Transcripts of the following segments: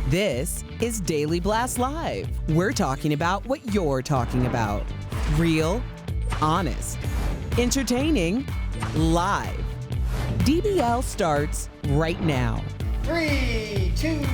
This is Daily Blast Live. We're talking about what you're talking about. Real, honest, entertaining, live. DBL starts right now. 3, 2.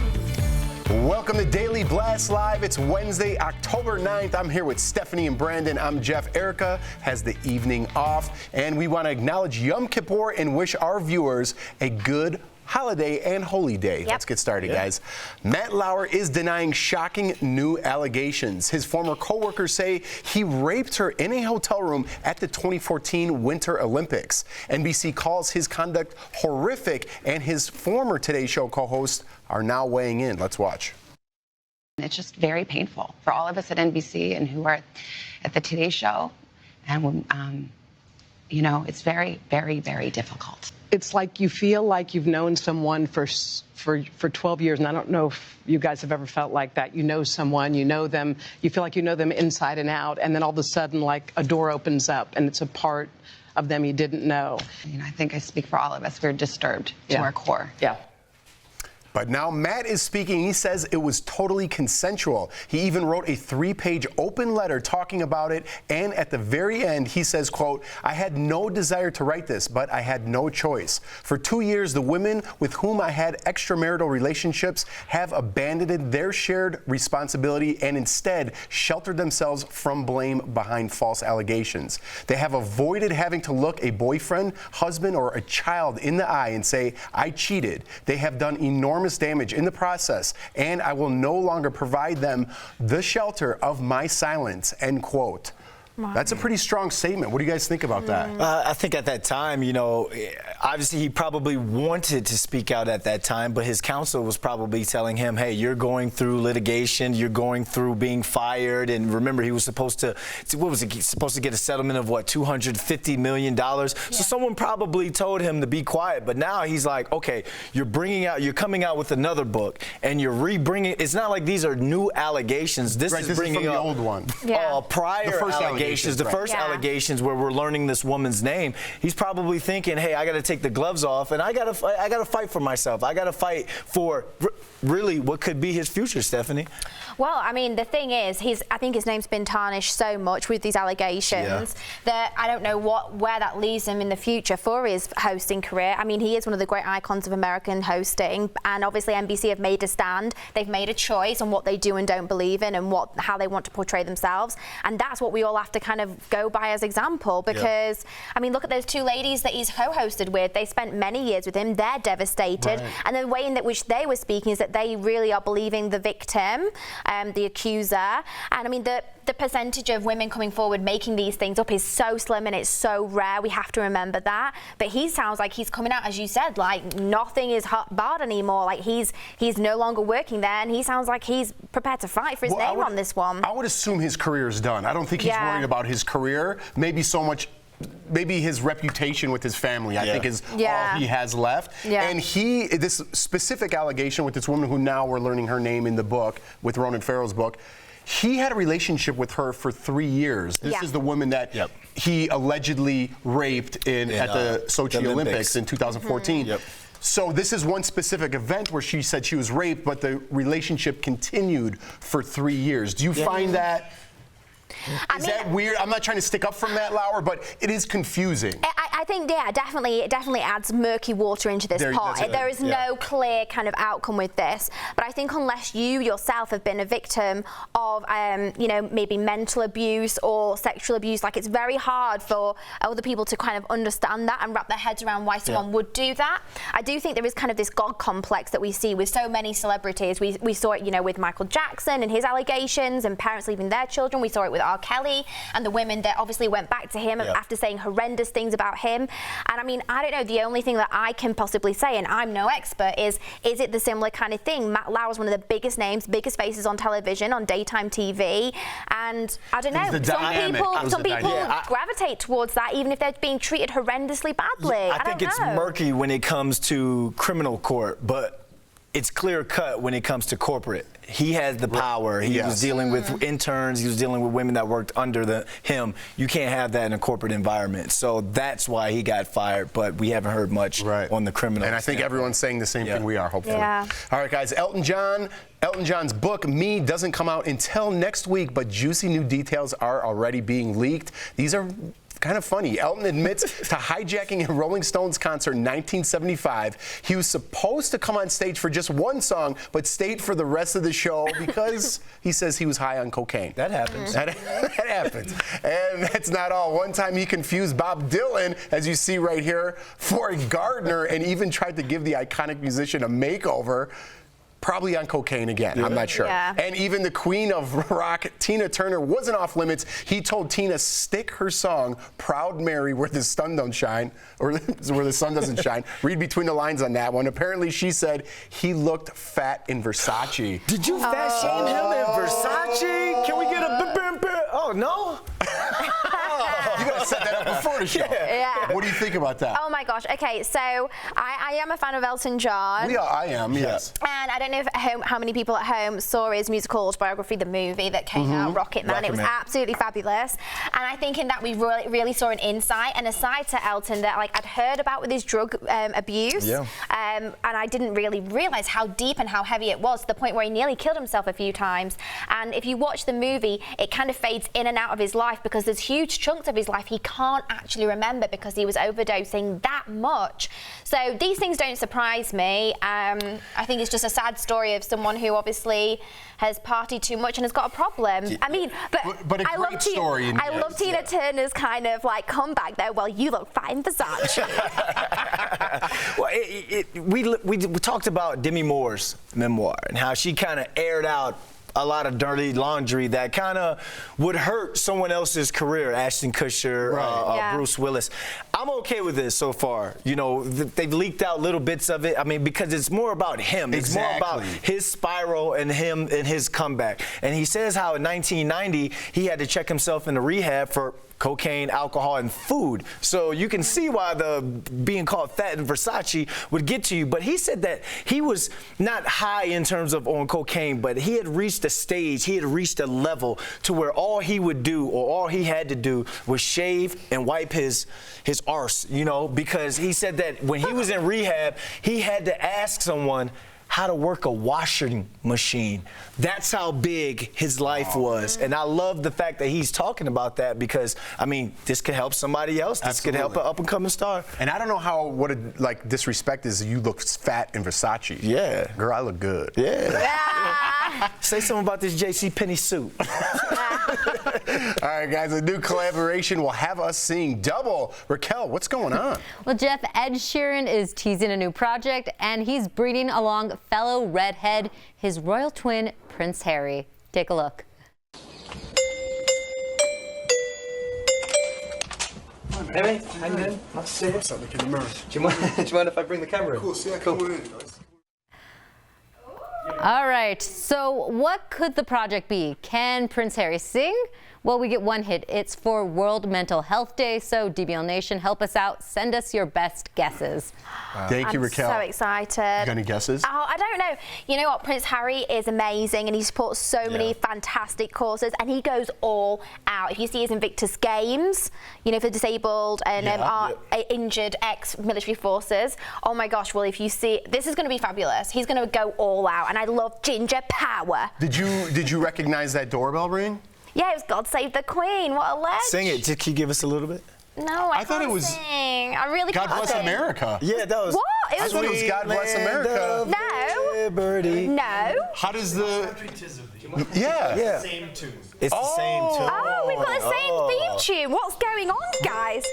Welcome to Daily Blast Live. It's Wednesday, October 9th. I'm here with Stephanie and Brandon. I'm Jeff. Erica has the evening off, and we want to acknowledge Yom Kippur and wish our viewers a good holiday and holy day. Yep. Let's get started, guys. Matt Lauer is denying shocking new allegations. His former co-workers say he raped her in a hotel room at the 2014 Winter Olympics. NBC calls his conduct horrific, and his former Today Show co-hosts are now weighing in. Let's watch. It's just very painful for all of us at NBC and who are at the Today Show. And, it's very, very, very difficult. It's like you feel like you've known someone for 12 years, and I don't know if you guys have ever felt like that. You know someone, you know them, you feel like you know them inside and out, and then all of a sudden, like, a door opens up, and it's a part of them you didn't know. I think I speak for all of us. We're disturbed to our core. Yeah. But now Matt is speaking. He says it was totally consensual. He even wrote a 3-page open letter talking about it. And at the very end, he says, quote, "I had no desire to write this, but I had no choice. For 2 years, the women with whom I had extramarital relationships have abandoned their shared responsibility and instead sheltered themselves from blame behind false allegations. They have avoided having to look a boyfriend, husband, or a child in the eye and say, I cheated. They have done enormous damage in the process, and I will no longer provide them the shelter of my silence," end quote. That's a pretty strong statement. What do you guys think about that? I think at that time, obviously he probably wanted to speak out at that time, but his counsel was probably telling him, hey, you're going through litigation, you're going through being fired, and remember he was supposed to, supposed to get a settlement of what, $250 million? Yeah. So someone probably told him to be quiet, but now he's like, okay, you're coming out with another book, and you're re-bringing, it's not like these are new allegations. This is bringing from the up old one. Prior allegations. The first allegations where we're learning this woman's name, he's probably thinking, hey, I got to take the gloves off and I got to fight for myself. I got to fight for really what could be his future, Stephanie. Well, I mean, the thing is, I think his name's been tarnished so much with these allegations that I don't know where that leaves him in the future for his hosting career. I mean, he is one of the great icons of American hosting, and obviously NBC have made a stand. They've made a choice on what they do and don't believe in and how they want to portray themselves, and that's what we all have to kind of go by as example, because I mean, look at those two ladies that he's co-hosted with. They spent many years with him. They're devastated, and the way in which they were speaking is that they really are believing the victim, the accuser. And I mean, the percentage of women coming forward making these things up is so slim and it's so rare. We have to remember that. But he sounds like he's coming out, as you said, like nothing is barred anymore. Like he's no longer working there, and he sounds like he's prepared to fight for his name on this one. I would assume his career is done. I don't think he's worried about his career. Maybe his reputation with his family, I think, is all he has left. And this specific allegation with this woman who now we're learning her name in the book, with Ronan Farrow's book, he had a relationship with her for 3 years. This is the woman that he allegedly raped at the Sochi Olympics in 2014. So this is one specific event where she said she was raped, but the relationship continued for 3 years. Do you find that... Is that weird? I'm not trying to stick up for Matt Lauer, but it is confusing. I think, it definitely adds murky water into this pot. There is no clear kind of outcome with this. But I think unless you yourself have been a victim of, maybe mental abuse or sexual abuse, like it's very hard for other people to kind of understand that and wrap their heads around why someone would do that. I do think there is kind of this God complex that we see with so many celebrities. We saw it, with Michael Jackson and his allegations and parents leaving their children. We saw it with R. Kelly and the women that obviously went back to him after saying horrendous things about him. And I mean, I don't know, the only thing that I can possibly say, and I'm no expert, is it the similar kind of thing? Matt Lauer's one of the biggest names, biggest faces on television, on daytime TV, and I don't know, some people gravitate towards that even if they're being treated horrendously badly. I think it's murky when it comes to criminal court, but it's clear cut when it comes to corporate. He has the power. He was dealing with interns. He was dealing with women that worked under him. You can't have that in a corporate environment. So that's why he got fired. But we haven't heard much on the criminal. And I think everyone's saying the same thing we are, hopefully. Yeah. All right, guys. Elton John's book, Me, doesn't come out until next week, but juicy new details are already being leaked. These are kind of funny. Elton admits to hijacking a Rolling Stones concert in 1975. He was supposed to come on stage for just one song, but stayed for the rest of the show because he says he was high on cocaine. That happens. That happens. And that's not all. One time he confused Bob Dylan, as you see right here, for a gardener and even tried to give the iconic musician a makeover. Probably on cocaine again. I'm not sure. Yeah. And even the queen of rock, Tina Turner, wasn't off limits. He told Tina stick her song "Proud Mary" where the sun don't shine, or where the sun doesn't shine. Read between the lines on that one. Apparently, she said he looked fat in Versace. Did you fat shame him in Versace? Can we get a oh no? You gotta set that up before the show. Yeah. What do you think about that? Oh my gosh. Okay, so I am a fan of Elton John. I am. Yes. And I don't know how many people at home saw his musical autobiography, the movie that came out, Rocket Man. It was absolutely fabulous. And I think in that we really saw an insight and a side to Elton that I'd heard about with his drug abuse. Yeah. And I didn't really realize how deep and how heavy it was, to the point where he nearly killed himself a few times. And if you watch the movie, it kind of fades in and out of his life because there's huge chunks of his life he can't actually remember because he was overdosing that much. So these things don't surprise me. I think it's just a sad story of someone who obviously has partied too much and has got a problem. I mean, but a great story. I love Tina Turner's kind of comeback there. Well, you look fine, Versace. Well, we talked about Demi Moore's memoir and how she kind of aired out a lot of dirty laundry that kind of would hurt someone else's career. Ashton Kutcher, Bruce Willis. I'm okay with this so far. You know, they've leaked out little bits of it. I mean, because it's more about him. It's more about his spiral and him and his comeback. And he says how in 1990 he had to check himself into rehab for cocaine, alcohol, and food. So you can see why the being called fat in Versace would get to you. But he said that he was not high in terms of on cocaine, but he had reached a stage, he had reached a level to where all he would do or all he had to do was shave and wipe his arse, you know, because he said that when he was in rehab, he had to ask someone how to work a washing machine. That's how big his life was. And I love the fact that he's talking about that because, I mean, this could help somebody else. This could help an up-and-coming star. And I don't know what disrespect is. You look fat in Versace. Yeah. Girl, I look good. Yeah. Say something about this JCPenney suit. All right, guys, a new collaboration will have us seeing double. Raquel, what's going on? Well, Jeff, Ed Sheeran is teasing a new project, and he's breeding along fellow redhead, his royal twin, Prince Harry. Take a look. Hey, mate. How you doing? Nice to see you. What's up? Look in the mirror. Do you mind if I bring the camera in? Cool, yeah, cool. All right, so what could the project be? Can Prince Harry sing? Well, we get one hit. It's for World Mental Health Day, so DBL Nation, help us out. Send us your best guesses. Thank you, Raquel. I'm so excited. You got any guesses? Oh, I don't know. You know what? Prince Harry is amazing, and he supports so many fantastic causes, and he goes all out. If you see his Invictus Games, you know, for disabled and injured ex-military forces. Oh my gosh! Well, if you see, this is going to be fabulous. He's going to go all out, and I love ginger power. Did you recognize that doorbell ring? Yeah, it was God Save the Queen. What a legend. Sing it. Can you give us a little bit? No, I thought can't it was sing. I really God can't Bless sing. America. Yeah, that was. What? I thought it was God Bless America. No. Liberty. No. How does the... Yeah. Same tune. It's the same tune. Oh, we've got the same theme tune. What's going on, guys?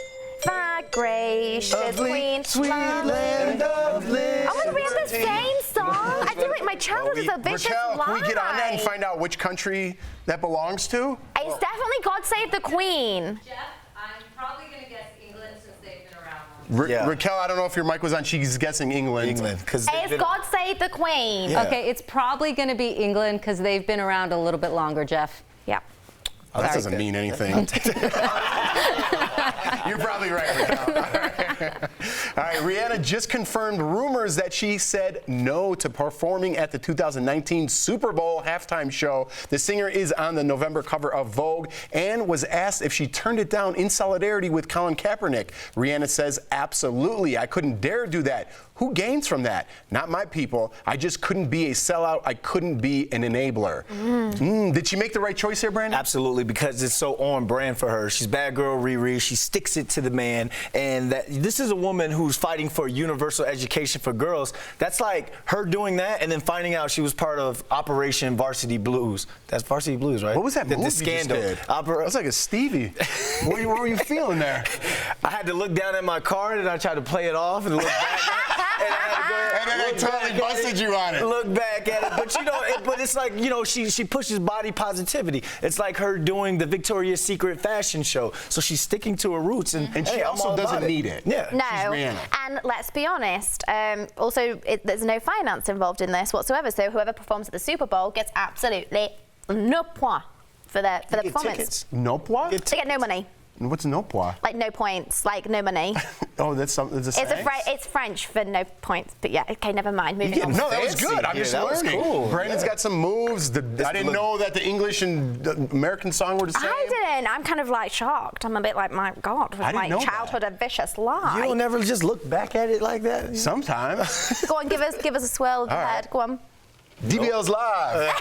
My gracious Queen. Sweet land of bliss. Oh my God, we have the same song. I feel like my childhood is a vicious Raquel, lie. can we get on that and find out which country that belongs to? It's definitely God Save the Queen. Jeff, I'm probably going to guess England since they've been around. Raquel, I don't know if your mic was on. She's guessing England. It's God Save the Queen. Yeah. Okay, it's probably going to be England because they've been around a little bit longer, Jeff. Yeah. Oh, that doesn't mean anything. You're probably right, Raquel. right, Rihanna just confirmed rumors that she said no to performing at the 2019 Super Bowl halftime show. The singer is on the November cover of Vogue and was asked if she turned it down in solidarity with Colin Kaepernick. Rihanna says, absolutely, I couldn't dare do that. Who gains from that? Not my people. I just couldn't be a sellout. I couldn't be an enabler. Did she make the right choice here, Brandon? Absolutely, because it's so on brand for her. She's bad girl Riri. She sticks it to the man. And this is a woman who's fighting for universal education for girls. That's like her doing that and then finding out she was part of Operation Varsity Blues. That's Varsity Blues, right? What was that movie The you scandal. just did? That was like a Stevie. What were you feeling there? I had to look down at my card and I tried to play it off and look back. And then I totally busted you on it. Look back at it, but you know, but it's like, you know, she pushes body positivity. It's like her doing the Victoria's Secret fashion show. So she's sticking to her roots, and she hey, also doesn't need it. Yeah. No, She's Rihanna. and let's be honest, also there's no finance involved in this whatsoever, so whoever performs at the Super Bowl gets absolutely no point for their performance. Tickets. No pois? They get no money. What's no pois? Like no points, like no money. Oh, that's something. It's French for no points, but yeah, okay, never mind. Moving on. No, that was good. I'm Yeah, just that was learning. cool. Brandon's got some moves. I didn't know that the English and the American song were the same. I didn't. I'm kind of like shocked. I'm a bit like, my God, was I didn't my know childhood a vicious lie? You don't ever just look back at it like that? Sometimes. Go on, give us a swirl of the head. Go on. DBL's live.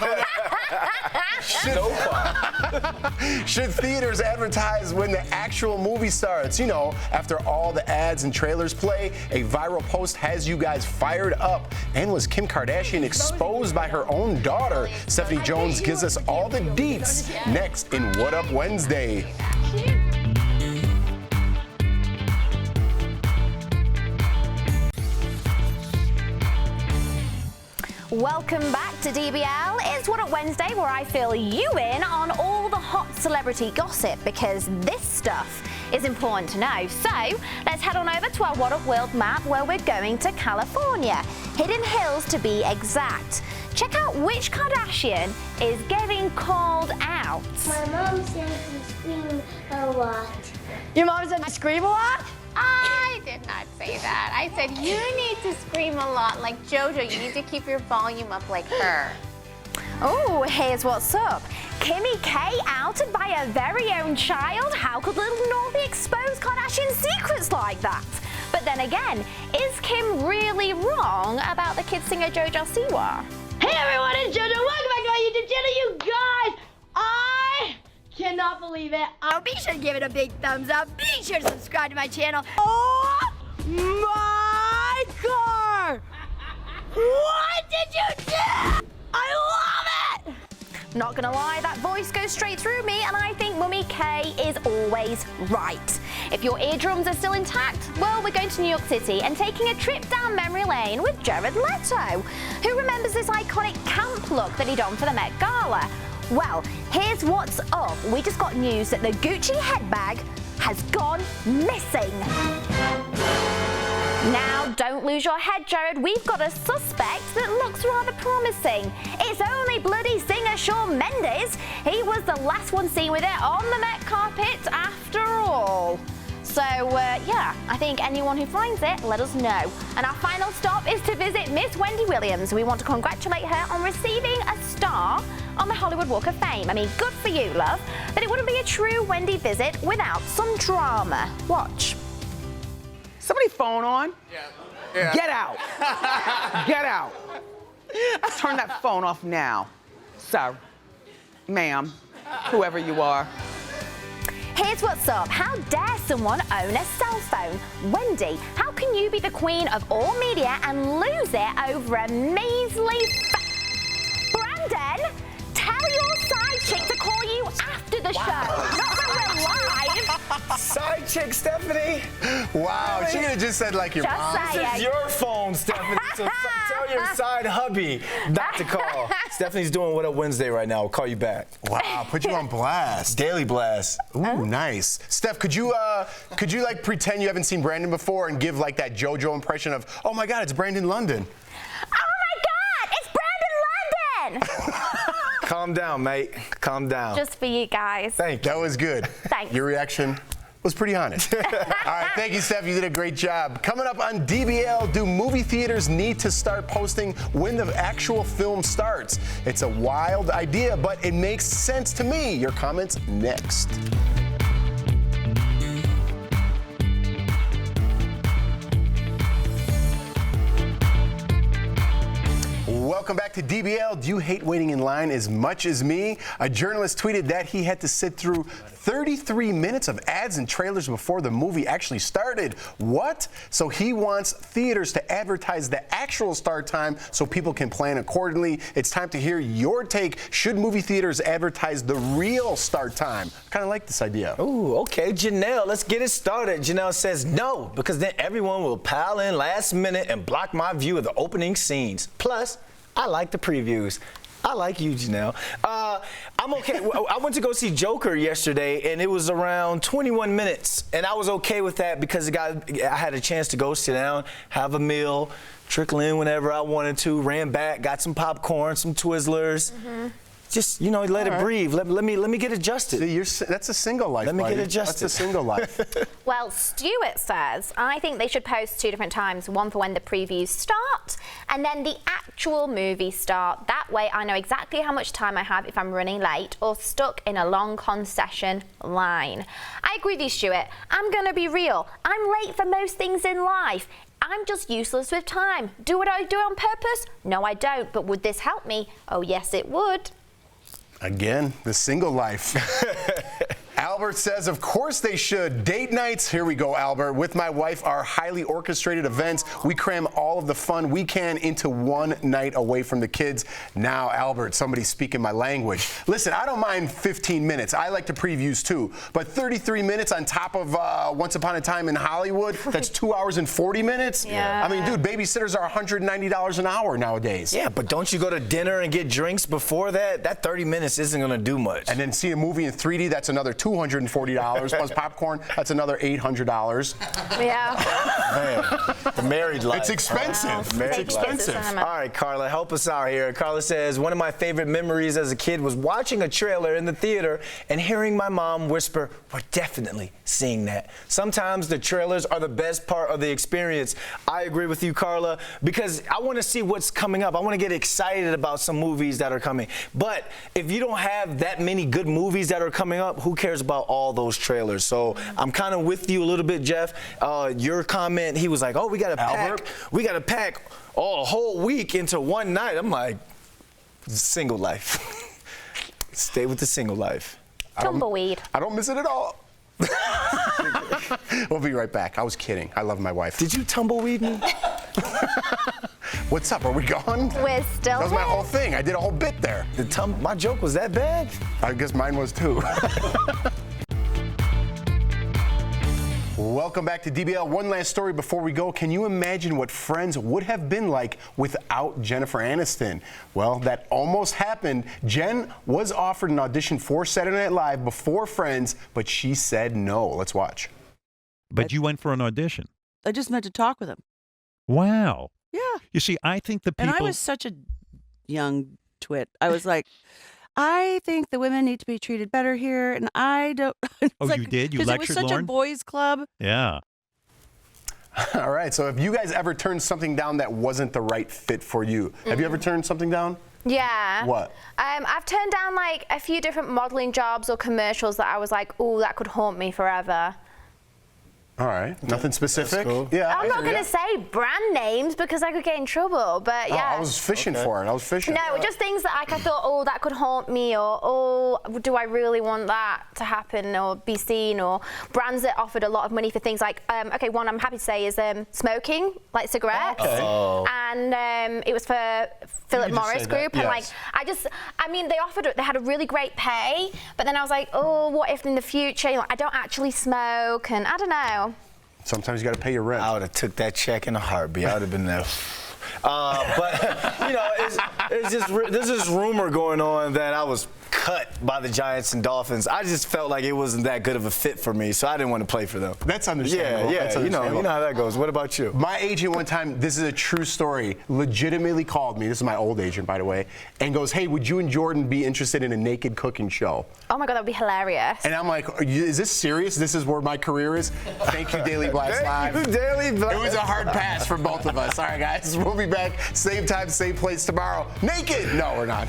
Should theaters advertise when the actual movie starts? You know, after all the ads and trailers play, a viral post has you guys fired up. And was Kim Kardashian exposed by her own daughter? Stephanie Jones gives us all the deets next in What Up Wednesday. Welcome back to DBL. It's What Up Wednesday, where I fill you in on all the hot celebrity gossip, because this stuff is important to know. So let's head on over to our What Up World map, where we're going to California. Hidden Hills to be exact. Check out which Kardashian is getting called out. My mom says you scream a lot. Your mom said I scream a lot? I did not say that. I said you need to scream a lot like JoJo. You need to keep your volume up like her. Oh, here's what's up. Kimmy K outed by her very own child? How could little Northie expose Kardashian secrets like that? But then again, is Kim really wrong about the kid singer JoJo Siwa? Hey everyone, it's JoJo. Welcome back to my YouTube channel, you guys. I cannot believe it. Be sure to give it a big thumbs up. Be sure to subscribe to my channel. Oh my God! What did you do? I love it! Not gonna lie, that voice goes straight through me, and I think Mummy K is always right. If your eardrums are still intact, well, we're going to New York City and taking a trip down memory lane with Jared Leto. Who remembers this iconic camp look that he donned for the Met Gala? Well, here's what's up. We just got news that the Gucci headbag has gone missing. Now, don't lose your head, Jared. We've got a suspect that looks rather promising. It's only bloody singer Shawn Mendes. He was the last one seen with it on the Met carpet after all. So, yeah, I think anyone who finds it, let us know. And our final stop is to visit Miss Wendy Williams. We want to congratulate her on receiving a star on the Hollywood Walk of Fame. I mean, good for you, love. But it wouldn't be a true Wendy visit without some drama. Watch. Somebody phone on? Yeah. Get out. Get out. Turn that phone off now. Sir, ma'am, whoever you are. Here's what's up. How dare someone own a cell phone? Wendy, how can you be the queen of all media and lose it over a measly Brandon, tell your side chick to call you after the show, not when we're live. Side chick, Stephanie. Wow, she could have just said like your Just mom. say This is your phone, Stephanie. So tell your side hubby not to call. Stephanie's doing What Up Wednesday right now. We'll call you back. Wow, put you on blast. Daily blast. Ooh, nice. Steph, could you like pretend you haven't seen Brandon before and give like that JoJo impression of, oh my God, it's Brandon London. Oh my God, it's Brandon London! Calm down, mate. Calm down. Just for you guys. That was good. Thanks. Your reaction? was pretty honest. All right, thank you, Steph. You did a great job. Coming up on DBL, do movie theaters need to start posting when the actual film starts? It's a wild idea, but it makes sense to me. Your comments next. Welcome back to DBL. Do you hate waiting in line as much as me? A journalist tweeted that he had to sit through 33 minutes of ads and trailers before the movie actually started. What? So he wants theaters to advertise the actual start time so people can plan accordingly. It's time to hear your take. Should movie theaters advertise the real start time? I kind of like this idea. Ooh, okay, Janelle, let's get it started. Janelle says no, because then everyone will pile in last minute and block my view of the opening scenes. Plus, I like the previews. I like you, Janelle. I'm okay. I went to go see Joker yesterday, and it was around 21 minutes, and I was okay with that because I had a chance to go sit down, have a meal, trickle in whenever I wanted to, ran back, got some popcorn, some Twizzlers. Just, let it breathe. Let me get adjusted. See, that's a single life, Let me buddy. get adjusted. That's a single life. Well, Stuart says, I think they should post 2 different times, one for when the previews start and then the actual movie start. That way I know exactly how much time I have if I'm running late or stuck in a long concession line. I agree with you, Stuart. I'm going to be real. I'm late for most things in life. I'm just useless with time. Do I do it on purpose? No, I don't. But would this help me? Oh, yes, it would. Again, the single life. Albert says, of course they should. Date nights, here we go, Albert. With my wife, our highly orchestrated events, we cram all of the fun we can into one night away from the kids. Now, Albert, somebody's speaking my language. Listen, I don't mind 15 minutes. I like the previews too. But 33 minutes on top of Once Upon a Time in Hollywood, that's 2 hours and 40 minutes? Yeah. I mean, dude, babysitters are $190 an hour nowadays. Yeah, but don't you go to dinner and get drinks before that? That 30 minutes isn't going to do much. And then see a movie in 3D, that's another $240 plus popcorn. That's another $800. Yeah. Man, the married life. It's expensive. It's expensive. All right, Carla, help us out here. Carla says, one of my favorite memories as a kid was watching a trailer in the theater and hearing my mom whisper, we're definitely seeing that. Sometimes the trailers are the best part of the experience. I agree with you, Carla, because I want to see what's coming up. I want to get excited about some movies that are coming. But if you don't have that many good movies that are coming up, who cares about all those trailers? So I'm kind of with you a little bit, Jeff. Your comment, he was like, oh, we got to pack a whole week into one night. I'm like, single life. Stay with the single life. Tumbleweed. I don't miss it at all. We'll be right back. I was kidding. I love my wife. Did you tumbleweed me? What's up? Are we gone? We're still That was my whole thing. I did a whole bit there. My joke was that bad? I guess mine was too. Welcome back to DBL. One last story before we go. Can you imagine what Friends would have been like without Jennifer Aniston? Well, that almost happened. Jen was offered an audition for Saturday Night Live before Friends, but she said no. Let's watch. But you went for an audition. I just meant to talk with him. Wow. Yeah. You see, I think the people... And I was such a young twit. I was like, I think the women need to be treated better here, and I don't... Oh, like, you did? You lectured Lauren? Because it was such a boys' club. Yeah. All right, so have you guys ever turned something down that wasn't the right fit for you? Have you ever turned something down? Yeah. What? I've turned down like a few different modeling jobs or commercials that I was like, oh, that could haunt me forever. All right. Nothing specific? Cool. Yeah. I'm not going to say brand names because I could get in trouble, but yeah. I was fishing for it. I was fishing. No, just things that I thought, oh, that could haunt me, or oh, do I really want that to happen or be seen, or brands that offered a lot of money for things like, okay, one I'm happy to say is smoking, like cigarettes. Okay. Oh. And it was for Philip Morris Group, and like, they had a really great pay, but then I was like, oh, what if in the future, I don't actually smoke, and I don't know. Sometimes you got to pay your rent. I would have took that check in a heartbeat. I would have been there. But, it's just, there's this rumor going on that I was cut by the Giants and Dolphins. I just felt like it wasn't that good of a fit for me, so I didn't want to play for them. That's understandable. Yeah, That's you know understandable. how that goes. What about you? My agent one time, this is a true story, legitimately called me, this is my old agent, by the way, and goes, hey, would you and Jordan be interested in a naked cooking show? Oh my God, that would be hilarious. And I'm like, is this serious? This is where my career is? Thank you, Daily Blast Live. Thank you, Daily Blast. It was a hard pass for both of us. All right, guys, we'll be back same time, same place tomorrow. Naked! No, we're not.